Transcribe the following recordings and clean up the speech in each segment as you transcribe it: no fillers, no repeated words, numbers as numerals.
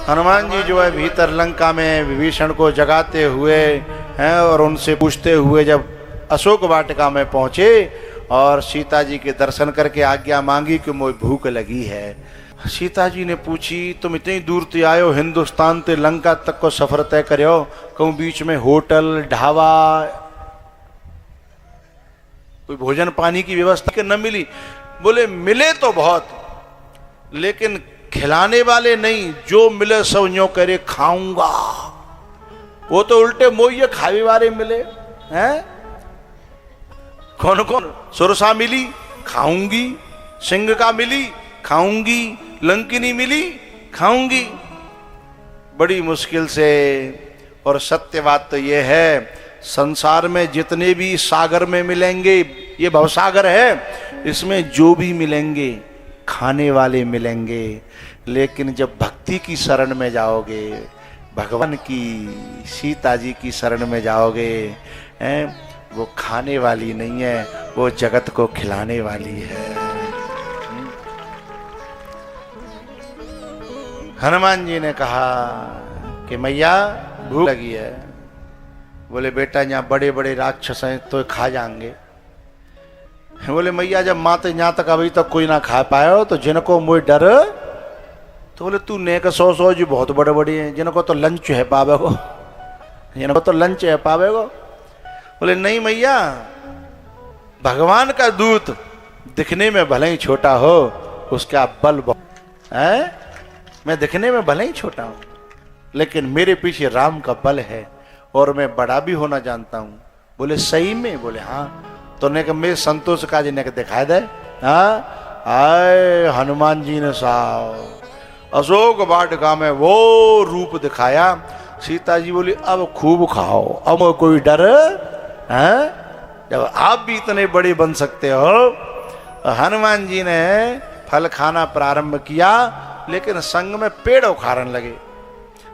हनुमान जी जो है भीतर लंका में विभीषण को जगाते हुए हैं और उनसे पूछते हुए जब अशोक वाटिका में पहुंचे और सीता जी के दर्शन करके आज्ञा मांगी कि मुझे भूख लगी है। सीता जी ने पूछी तुम इतनी दूर ते आयो, हिंदुस्तान ते लंका तक को सफर तय करो, कहूँ बीच में होटल ढाबा कोई भोजन पानी की व्यवस्था के न मिली? बोले मिले तो बहुत, लेकिन खिलाने वाले नहीं, जो मिले सब यूं करे खाऊंगा। वो तो उल्टे मोइये खावे वाले मिले हैं। कौन कौन? सुरसा मिली खाऊंगी, सिंह का मिली खाऊंगी, लंकिनी मिली खाऊंगी, बड़ी मुश्किल से। और सत्य बात तो यह है, संसार में जितने भी सागर में मिलेंगे, ये भवसागर है, इसमें जो भी मिलेंगे खाने वाले मिलेंगे, लेकिन जब भक्ति की शरण में जाओगे, भगवान की सीता जी की शरण में जाओगे, वो खाने वाली नहीं है, वो जगत को खिलाने वाली है। हनुमान जी ने कहा कि मैया भूख लगी है। बोले बेटा यहाँ बड़े बड़े राक्षस हैं तो खा जाएंगे। बोले मैया जब माते यहाँ तक अभी तक कोई ना खा पाए तो जिनको मुझे डर, तो बोले तू नेक सौ जी बहुत बड़े बड़े हैं, जिनको तो लंच है पावे को, जिनको तो लंच है पावे को। बोले नहीं मैया, भगवान का दूत दिखने में भले ही छोटा हो, उसका बल बहुत है। मैं दिखने में भले ही छोटा हूं, लेकिन मेरे पीछे राम का बल है और मैं बड़ा भी होना जानता हूं। बोले सही में? बोले हाँ। तो ने कहा मेरे संतोष का जी ने दिखाई दे। हाँ आए हनुमान जी ने साहब अशोक वाटिका में वो रूप दिखाया। सीता जी बोली अब खूब खाओ, अब कोई डर है? जब आप भी इतने बड़े बन सकते हो। हनुमान जी ने फल खाना प्रारंभ किया, लेकिन संग में पेड़ उखाड़ने लगे।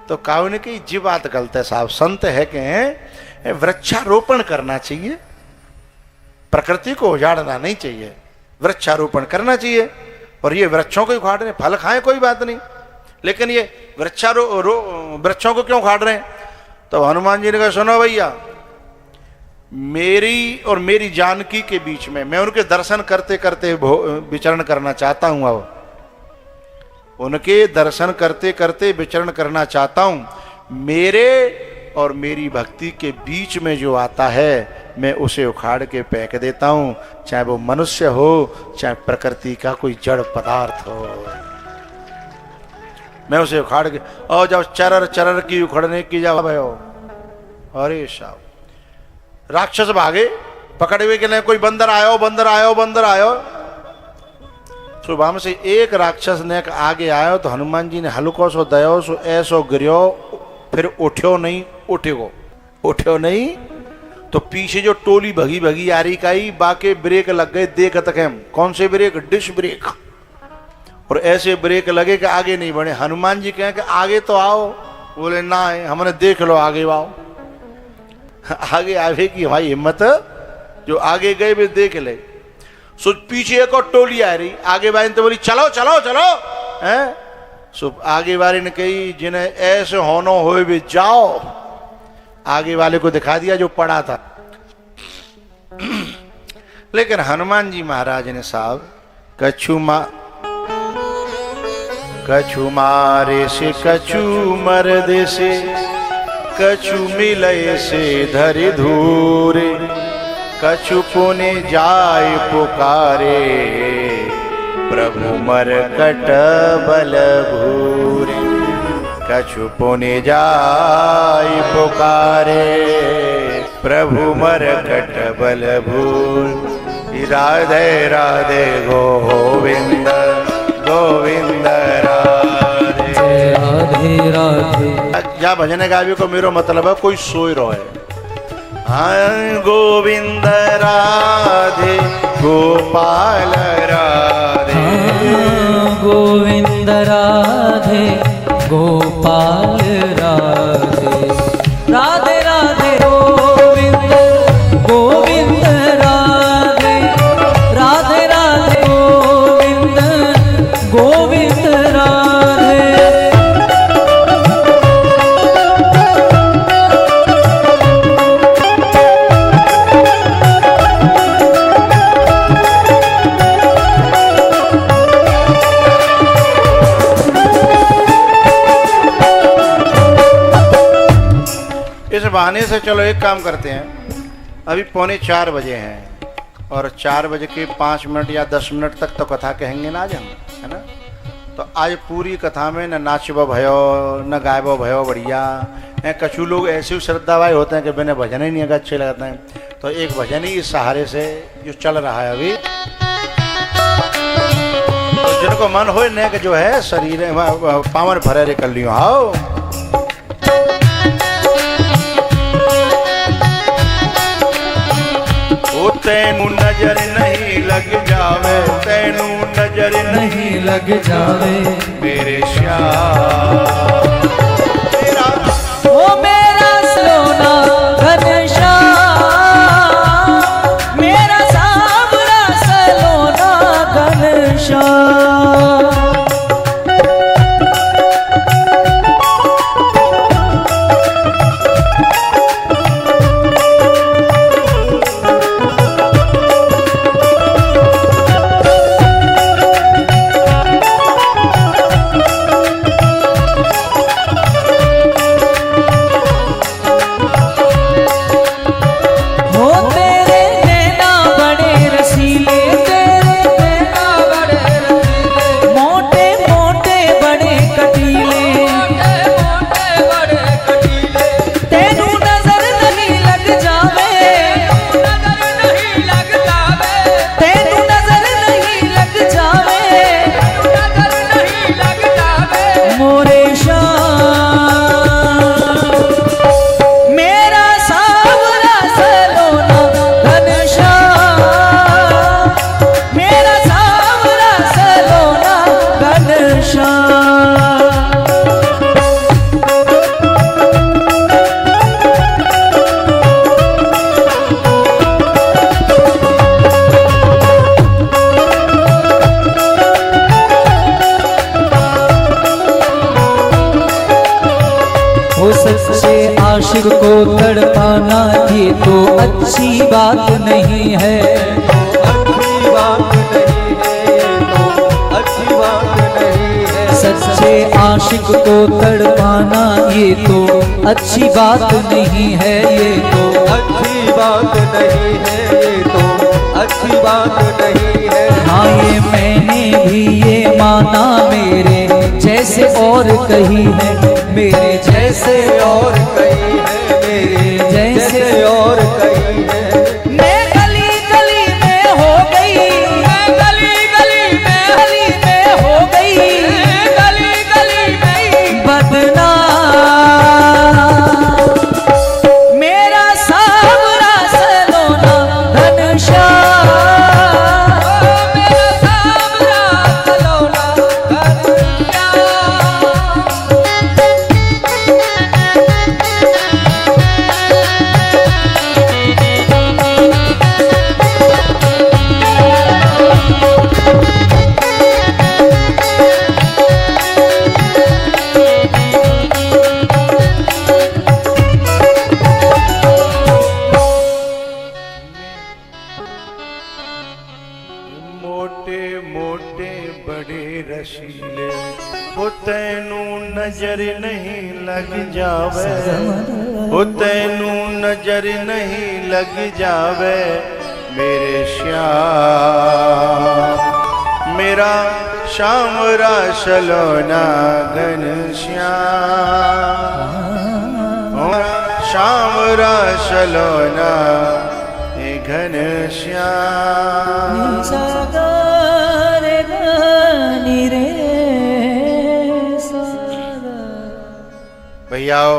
तो कहा ने कि जी बात गलत है साहब, संत है कि वृक्षारोपण करना चाहिए, प्रकृति को उजाड़ना नहीं चाहिए, वृक्षारोपण करना चाहिए। और ये वृक्षों को उखाड़ रहे, फल खाएं कोई बात नहीं, लेकिन ये वृक्षों को क्यों उखाड़ रहे हैं? तो हनुमान जी ने कहा सुनो भैया, मेरी और मेरी जानकी के बीच में मैं उनके दर्शन करते करते विचरण करना चाहता हूं। अब उनके दर्शन करते करते विचरण करना चाहता हूं। मेरे और मेरी भक्ति के बीच में जो आता है, मैं उसे उखाड़ के फेंक देता हूं, चाहे वो मनुष्य हो, चाहे प्रकृति का कोई जड़ पदार्थ हो, मैं उसे उखाड़ के। और जब चरर चरर की उखड़ने की जब भयो, अरे साहब राक्षस भागे, पकड़े हुए के लिए कोई बंदर आयो, बंदर आयो, बंदर आयो। सुबह में से एक राक्षस ने आगे आयो तो हनुमान जी ने हल्को सो दयो सो ऐसो गिरो, फिर उठ्यो नहीं, उठ्यो नहीं। तो पीछे जो टोली भगी भगी आ रही काई, बाके ब्रेक लग गए। देख तक कौन से ब्रेक? Dish break. और ऐसे ब्रेक लगे कि आगे नहीं बढ़े। हनुमान जी कहें कि आगे तो आओ। बोले ना है, हमने देख लो आगे आओ। आगे आवे की हमारी हिम्मत, जो आगे गए वे देख ले। सो पीछे एक और टोली आ रही, आगे वाली तो बोली चलो चलो चलो हैं। सो आगे वाली ने कही जिन्हें ऐसे होनो होए भी जाओ। आगे वाले को दिखा दिया जो पड़ा था। लेकिन हनुमान जी महाराज ने साहब कछु मारे से कछु मर्दे से, कछु मिलय से धरि धूरे, कछु पुनि जाय पुकारे, प्रभु मरकट बल भूरे। कछु पुनि जाय पुकारे, प्रभु मरकट बल भूरे। राधे राधे गोविंद गोविंद राधे राधे राधे। या भजन गावे को मेरो मतलब है कोई सोई रहो है। हाँ गोविंद राधे गोपाल राधे, गोविंद राधे गोपाल राधे, राधे राधे गोविंद गोविंद राधे, राधे राधे गोविंद गोविंद राधे। बहाने से चलो एक काम करते हैं, अभी 3:45 बजे हैं और 4 बजे के 5 मिनट या 10 मिनट तक तो कथा कहेंगे ना आज हम, है ना। तो आज पूरी कथा में न नाचबो भयो न गायबो भयो बढ़िया। कछु लोग ऐसे श्रद्धावाई होते हैं कि बिना भजन ही नहीं अगर अच्छे लगते हैं, तो एक भजन ही इस सहारे से जो चल रहा है अभी, तो जिनको मन हो न कि जो है शरीर पावन भरे कर लियो आओ। तैनू नजर नहीं लग जावे, तैनू नजर नहीं लग जावे मेरे श्याम। ओ मेरा सोना घनश्याम, मेरा सांवरा सलोना घनश्याम। आशिक को तड़पाना ये तो अच्छी बात नहीं है, अच्छी बात नहीं है, ये तो अच्छी बात नहीं है। सच्चे आशिक को तड़पाना ये तो अच्छी बात नहीं है, ये तो अच्छी बात नहीं है, ये तो अच्छी बात नहीं है। हाँ ये मैंने भी ये माना, मेरे जैसे और कही है, मेरे जैसे और कहीं है, मेरे जैसे और कहीं है। मैं गली गली में हो गई, मैं गली गली में हो गई, गली गली में बदनाम। मेरा सांवरा सलोना घनश्याम, मेरा सांवरा सलोना मोटे मोटे बड़े रसीले वो तैनू नजर नहीं लग जावे, वो तैनू नजर नहीं लग जावे मेरे श्याम। मेरा श्यामरा सलोना घनश्याम, श्यामरा सलोना घनश्याम। भैयाओ,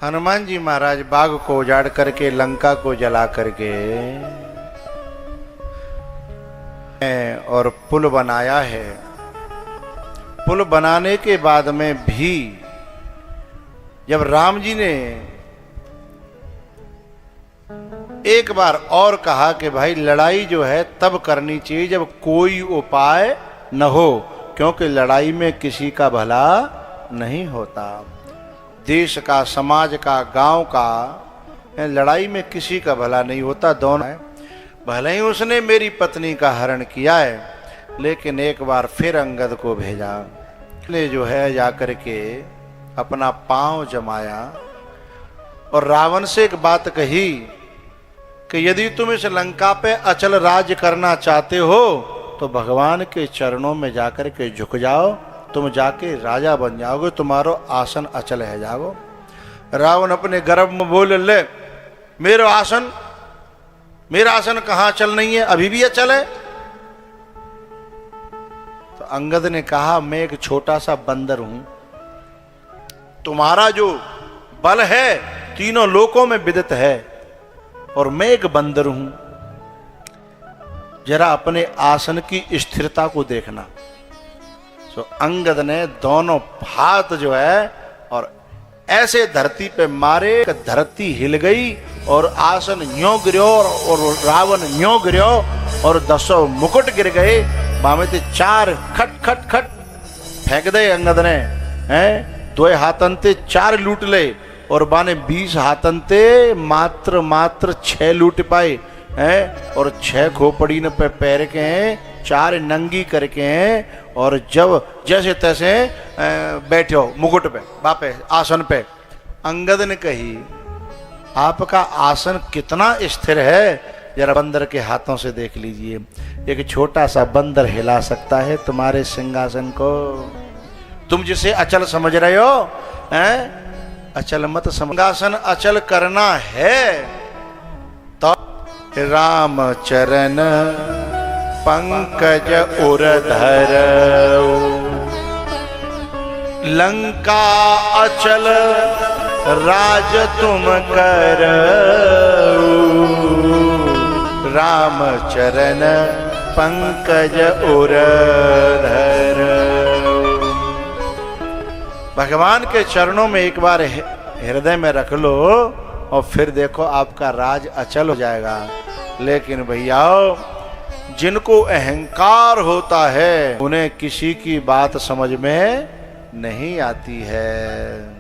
हनुमान जी महाराज बाग को उजाड़ करके लंका को जला करके और पुल बनाया है। पुल बनाने के बाद में भी जब राम जी ने एक बार और कहा कि भाई लड़ाई जो है तब करनी चाहिए जब कोई उपाय न हो, क्योंकि लड़ाई में किसी का भला नहीं होता। देश का, समाज का, गांव का, लड़ाई में किसी का भला नहीं होता। दोनों भले ही उसने मेरी पत्नी का हरण किया है, लेकिन एक बार फिर अंगद को भेजा, ने जो है जाकर के अपना पांव जमाया और रावण से एक बात कही कि यदि तुम इस लंका पे अचल राज करना चाहते हो तो भगवान के चरणों में जाकर के झुक जाओ, तुम जाके राजा बन जाओगे, तुम्हारो आसन अचल है जाओ। रावण अपने गर्भ में बोल, ले मेरा आसन कहाँ अचल नहीं है, अभी भी अचल है। तो अंगद ने कहा, मैं एक छोटा सा बंदर हूं, तुम्हारा जो बल है तीनों लोकों में विदित है, और मैं एक बंदर हूं, जरा अपने आसन की स्थिरता को देखना। तो अंगद ने दोनों हाथ जो है और ऐसे धरती पे मारे, धरती हिल गई और आसन यूं गिरो और रावण यूं गिरो और 10 मुकुट गिर गए। बामे ते 4 खट खट खट फेंक दे अंगद ने, हैं 2 हाथन ते 4 लूट ले, और बाने 20 हाथन ते मात्र 6 लूट पाए हैं, और 6 खोपड़ी ने पे पैर के हैं, 4 नंगी करके हैं, और जब जैसे तैसे बैठे हो मुकुट पे, बापे आसन पे। अंगद ने कही, आपका आसन कितना स्थिर है, जरा बंदर के हाथों से देख लीजिए। एक छोटा सा बंदर हिला सकता है तुम्हारे सिंहासन को? तुम जिसे अचल समझ रहे हो, हैं अचल मत समझ। सिंहासन अचल करना है तो राम चरण पंकज उरधर, लंका अचल राज तुम कर, राम चरण पंकज उरधर। भगवान के चरणों में एक बार हृदय में रख लो और फिर देखो आपका राज अचल हो जाएगा। लेकिन भैया, जिनको अहंकार होता है उन्हें किसी की बात समझ में नहीं आती है।